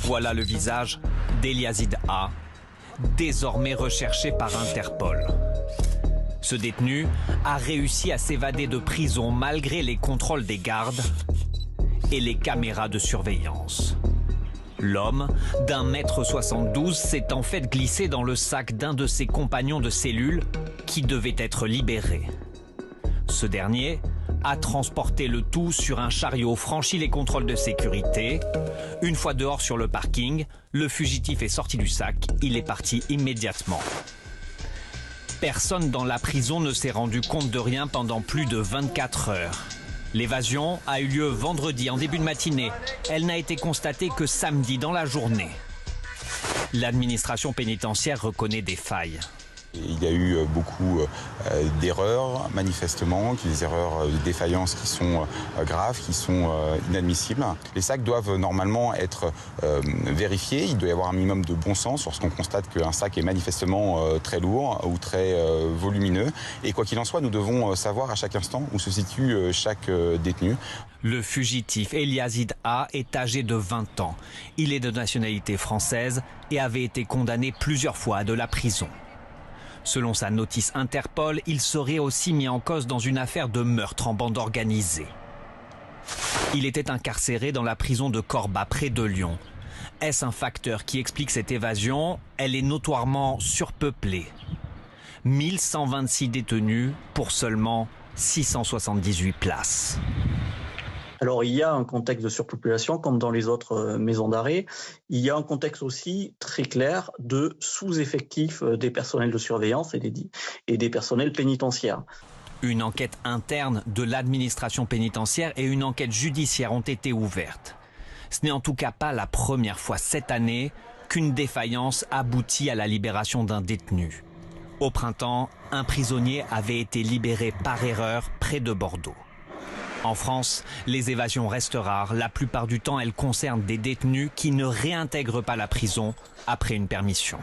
Voilà le visage d'Eliazid A, désormais recherché par Interpol. Ce détenu a réussi à s'évader de prison malgré les contrôles des gardes et les caméras de surveillance. L'homme, d'1,72 m, s'est en fait glissé dans le sac d'un de ses compagnons de cellule qui devait être libéré. Ce dernier a transporté le tout sur un chariot, franchi les contrôles de sécurité. Une fois dehors sur le parking, le fugitif est sorti du sac. Il est parti immédiatement. Personne dans la prison ne s'est rendu compte de rien pendant plus de 24 heures. L'évasion a eu lieu vendredi en début de matinée. Elle n'a été constatée que samedi dans la journée. L'administration pénitentiaire reconnaît des failles. Il y a eu beaucoup d'erreurs, manifestement, des erreurs de défaillance qui sont graves, qui sont inadmissibles. Les sacs doivent normalement être vérifiés. Il doit y avoir un minimum de bon sens lorsqu'on constate qu'un sac est manifestement très lourd ou très volumineux. Et quoi qu'il en soit, nous devons savoir à chaque instant où se situe chaque détenu. Le fugitif Eliazid A est âgé de 20 ans. Il est de nationalité française et avait été condamné plusieurs fois à de la prison. Selon sa notice Interpol, il serait aussi mis en cause dans une affaire de meurtre en bande organisée. Il était incarcéré dans la prison de Corba, près de Lyon. Est-ce un facteur qui explique cette évasion? Elle est notoirement surpeuplée. 1126 détenus pour seulement 678 places. Alors il y a un contexte de surpopulation comme dans les autres maisons d'arrêt. Il y a un contexte aussi très clair de sous-effectif des personnels de surveillance et des personnels pénitentiaires. Une enquête interne de l'administration pénitentiaire et une enquête judiciaire ont été ouvertes. Ce n'est en tout cas pas la première fois cette année qu'une défaillance aboutit à la libération d'un détenu. Au printemps, un prisonnier avait été libéré par erreur près de Bordeaux. En France, les évasions restent rares. La plupart du temps, elles concernent des détenus qui ne réintègrent pas la prison après une permission.